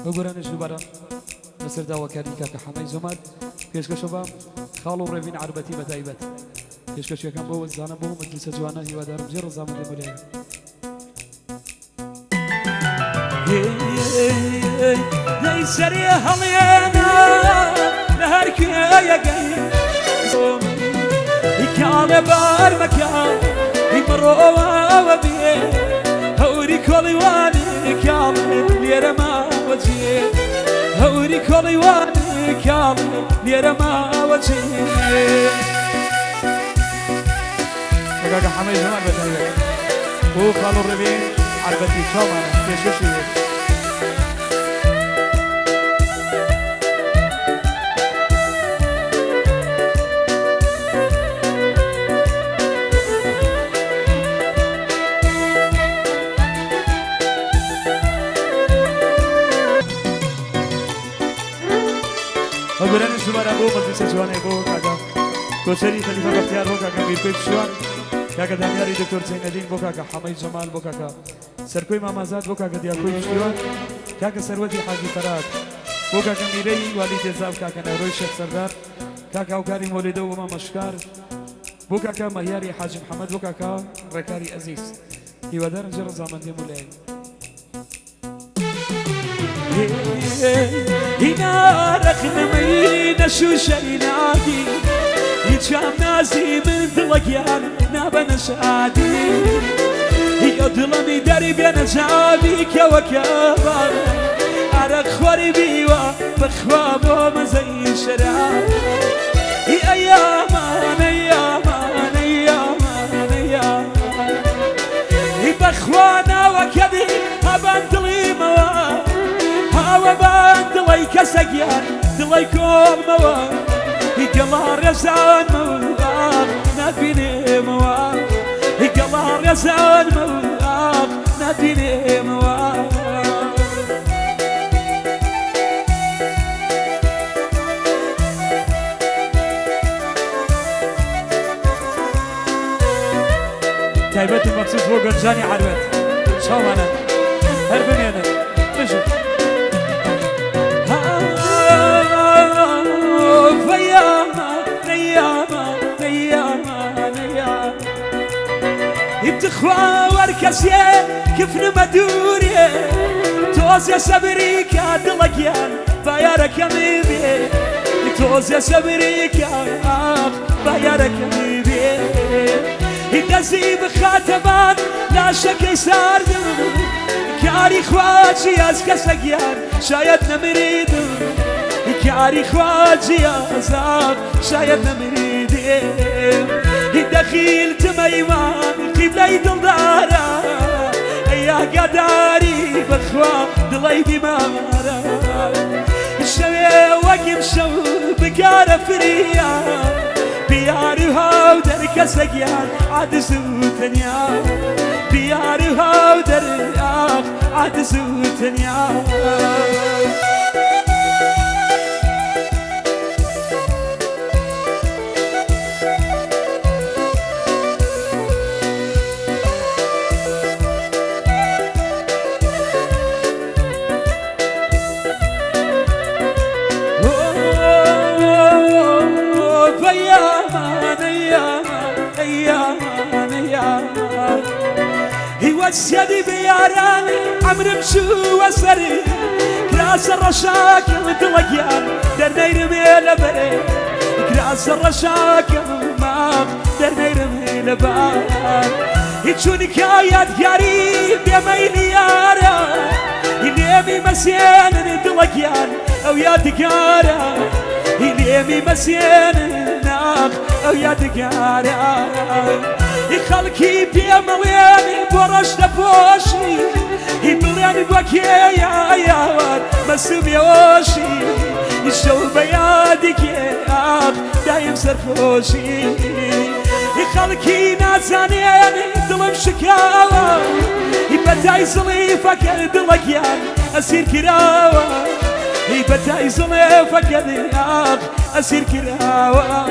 وبرانش دوباره بسر داوا کردی که حمای زماد پیشکشو با خالو روین عربتی بتایبت پیشکشو یکم با زانه با مجلس جوانا هیوا دارم جر زمان دیمونه هی سری هلینا نهر کی یگی کال بار مکان مروا و بی هوری کلی وانی کال لیر ما وجی هوری کلی وانی کال لیر ما وجی اگر حمای زمان بتایبت او خالو روین عربتی شما پیشکشو برانش دوباره بو مجلس جوانه بو کاکا کوچری خلیفه بختیار بو کاکا میرکوی پشوان کاکا دانیاری دکتر زیندین بو کاکا حمای جمال بو کاکا سرکوی مامازاد بو کاکا دیاکوی پشوان کاکا ثروتی حاجی فراد بو کاکا میری والد زاو کاکا نوروی شیخ سردار کاکا اوکاری مولده و ما مشکار بو کاکا مهیاری حاجی محمد بو کاکا رکاری عزیز هیوادار جر زمان دی مولی هنا رخنمي نشو شينادي يجام ناسي من ذلقيان نابا نشادي يضلني دري بين جابي كوكبا عرق خوري بيوا بخواب ومزي شراب ايامان ايامان ايامان ايامان بخوانا وكذي هبان دلي مواد هوا بان دلي كسقيان دلي كوم مواد يقلار يزعان مواد نبيني مواد يقلار يزعان مواد نبيني مواد تايبت مخصوص هو قرجاني عروت شو انا هربني انا مشي يبتخوا وركسيه كيف مدوري توز يا صبري كادلقيان بايرك ميبي توز يا صبري كاد بايرك ميبي يدزي بخاتمان لا شك يسار كاري خواتي ازكى سقيان شايد نمريد كاري خواتي ازار شايد نمريد دخيل تميمان قبلي دلدارا يا قداري بخوا دلي بمارا شوي وقم شو بقارة فريا بيارها ودرك سقيان عاد زوتنيا بيارها ودرك عاد زوتنيا يوسيدي بياراني عمر مشو وسري كراس الرشاكل دلقيان درني رمي لبري كراس الرشاكل مام درني رمي لبان يتشوني كايات قريب يا ميليارا يليمي مسيان دلقيان او يا دقارا يليمي مسيان ناق او يا دقارا يخلكي بيمليني برش دبوشي يمليني بوكي يا واد مسوم يوشي يشو بيادك يا دايم سرفوشي يخلكي نازانيني ظلم شكاوى يبتاي صليفك دلقيان اسير كراوى يبتاي صليفك اسير كراوى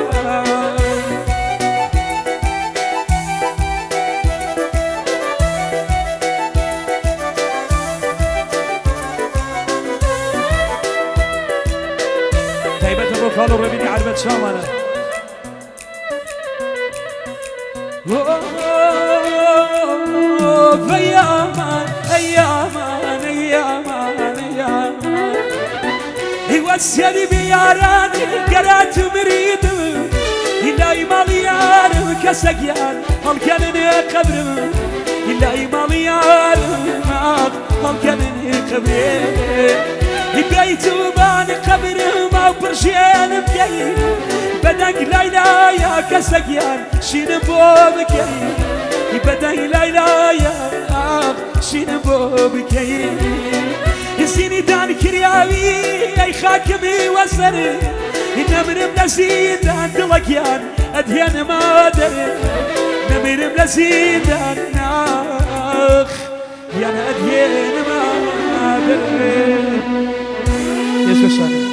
كالو ربيني عربت شامانا فيامان أيامان أيامان أيامان يوسلي بياراني قرات مريد إلا ماليار كسقيان هم كانني قبر إلا ماليار هم كانني قبر بيت وبان قبر ما برشين بكي بدك ليلى يا كسقيان شين بوبكي بدك ليلى يا شين بوبكي يسيني دان كرياوي اي خاكمي وسري نمر بلسيدان دلقيان ادهيان ما دري نمر بلسيدان ناخ يا ادهيان ما دري يسوع